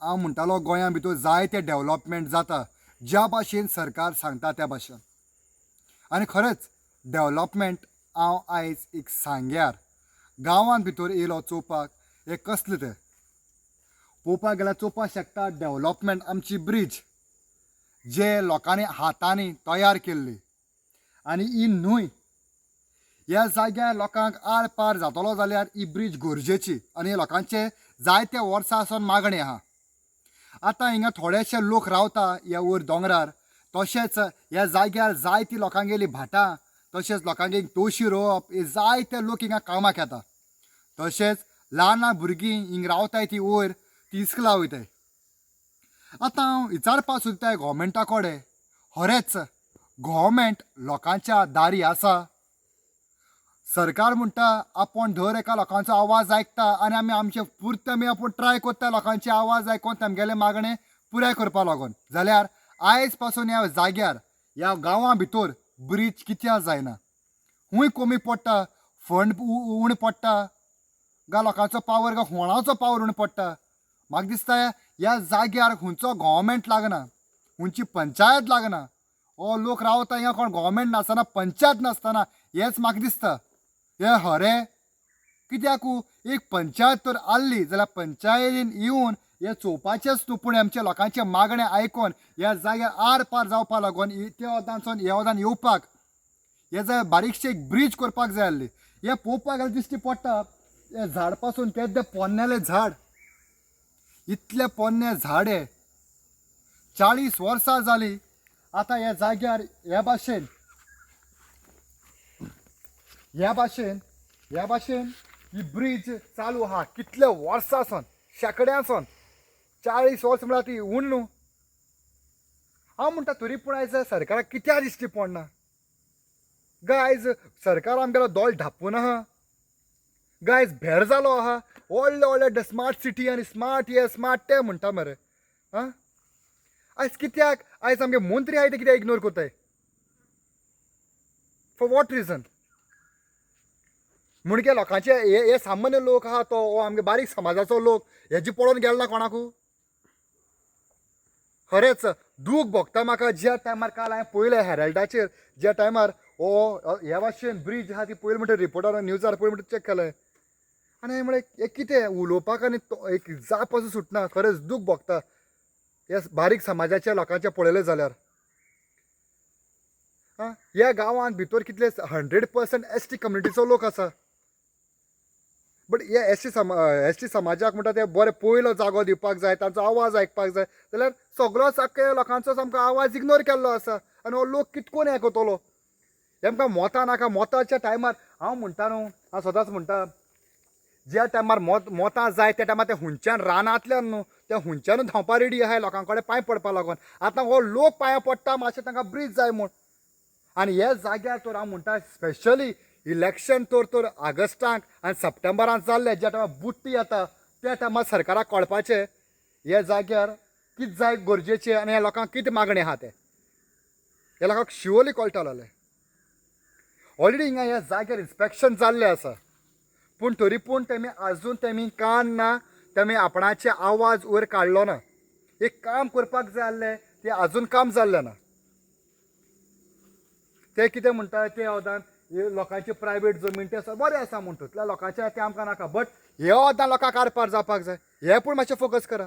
हांव म्हणटालो गोंया भितर जायते डेव्हलपमेंट जाता ज्या भाशेन सरकार सांगता त्या भाशेन. आनी खरेंच डेव्हलपमेंट हांव आयज एक सांग्यार गांवांत भितर येयलो चोवपाक. हें कसलें तें पळोवपाक गेल्यार चोवपाक शकता डेव्हलपमेंट आमची ब्रीज जे लोकांनी हातांनी तयार केल्ली. आनी ही न्हंय ह्या जाग्यार लोकांक आर पार जातलो जाल्यार ही ब्रीज गरजेची आनी लोकांचे जायते वर्सां सावन मागणी आहा. आतां हिंगा थोडेशे लोक रावता ह्या वयर दोंगरार, तशेंच ह्या जाग्यार जायतीं लोकांगेलीं भाटां, तशेंच लोकांगेर तवशीं रोवप, हे जायते लोक हिंगा कामाक येता. तशेंच ल्हान ल्हान भुरगीं हिंगा रावताय तीं वयर तीं इस्कुला वयताय. आतां हांव विचारपाक सोदताय गोवोरमेंटा कडेन, खरेंच गोवोरमेंट लोकांच्या दारी आसा? सरकार म्हणटा आपूण दर एका लोकांचो आवाज आयकता आनी आमी आमचे पुरते आपूण ट्राय कोत्ता लोकांचे आवाज आयकून तेमगेले मागणे पुराय करपा लागून. जाल्यार आयज पासून ह्या जाग्यार ह्या गांवां भितर ब्रीज कित्याक जायना? खूंय कमी पडटा, फंड उणें पडटा, गा लोकांचो पावर गा होणाचो पावर उणो पडटा. म्हाका दिसता ह्या जाग्यार खंयचो गोवोरमेंट लागना, खंयची पंचायत लागना. हो लोक रावता हिंगा कोण गोवोरमेंट नासतना पंचायत नासतना हेंच म्हाका दिसता. हें खरें? कित्याकू एक पंचायत तर आसली जाल्यार पंचायतीन येवन हें चोवपाचेंच न्हू, पूण आमच्या लोकांचे मागणे आयकून ह्या जाग्यार आर पार जावपा लागून त्या वदांसून ह्या वदान येवपाक हे जाय बारीकशें एक ब्रीज करपाक जाय आसली. हें पळोवपाक गेल्यार दिश्टी पडटा हें झाड पासून तें पोन्नेलें झाड, इतलें पोन्नें झाड हें 40 वर्सां जालीं. आतां ह्या जाग्यार ह्या भाशेन ही ब्रीज चालू आहा कितले वर्सां सावन, शेकड्यां 40 वर्सां म्हळ्यार ती उण न्हू. हांव म्हणटा तरी पूण आयज सरकाराक कित्याक दिश्टी पडना? आयज सरकार आमगेलो दोळ धापून आहा, आयज भेर जालो आहा. व्हडले व्हडले स्मार्ट सिटी आनी स्मार्ट हे स्मार्ट ते म्हणटा मरे. आयज कित्याक आयज आमगे मंत्री आहाय ते कित्याक इग्नोर कोताय? For what reason? म्हणजे लोकांचे हे सामान्य लोक आहा तो हो आमगे बारीक समाजाचो लोक हेजी पळोवन गेलो कोणाकू? खरेंच दूख भोगता म्हाका. ज्या टायमार काल हांवें पळयलें हेरल्डाचेर, ज्या टायमार हो ह्या भाशेन ब्रीज आहा ती पयलीं म्हणटा रिपोर्टार न्यूजार पयलीं म्हणटा चॅक केलें आनी हांवें म्हळें हें कितें उलोवपाक आनी एक जाप पासून सुटना. खरेंच दूख भोगता ह्या बारीक समाजाच्या लोकांचें पळयलें जाल्यार. ह्या गांवांत भितर कितले 100% ST कम्युनिटीचो लोक आसा. बट हे एस टी समाजाक म्हणटा ते बरें पयलो जागो दिवपाक जाय, तांचो आवाज आयकपाक जाय, जाल्यार सगळोच आख्या लोकांचो सामको आवाज इग्नोर केल्लो आसा. आनी हो लोक कितकोन हें कोतलो? तेमकां मोतां नाका. मोताच्या टायमार हांव म्हणटा न्हू, हांव सदांच म्हणटा ज्या टायमार मोतां जाय त्या टायमार ते हुंच्यान रानांतल्यान न्हू, त्या हुंच्यानूच धांवपा रेडी आहाय लोकां कडेन पांय पडपा लागून. आतां हो लोक पांयां पडटा मातशें तांकां ब्रीज जाय म्हूण. आनी हे जाग्यार तर हांव म्हणटा स्पेशली इलेक्शन तर ऑगस्टाक आनी सप्टेंबरांत जाल्ले, ज्या टायमार बुट्टी येता त्या टायमार सरकाराक कळपाचें हे जाग्यार कितें जाय गरजेचें आनी ह्या लोकांक कितें मागणी आहा तें ह्या लोकांक शिवोली कळटलें. ऑलरेडी हिंगा ह्या जाग्यार इन्स्पेक्शन जाल्लें आसा, पूण तरी पूण तेमी कान ना, तेमी आपणाचे आवाज वयर काडलो ना. एक काम करपाक जाय आसलें तें आजून काम जाल्लें ना. ते कितें म्हणटा ते वदान लोकांची प्रायवेट जमीन ते बरें आसा म्हणटात, लोकांचे ते आमकां नाका. बट हे वदां लोकांक आरपार जावपाक जाय, हे पूण मातशें फोकस करा.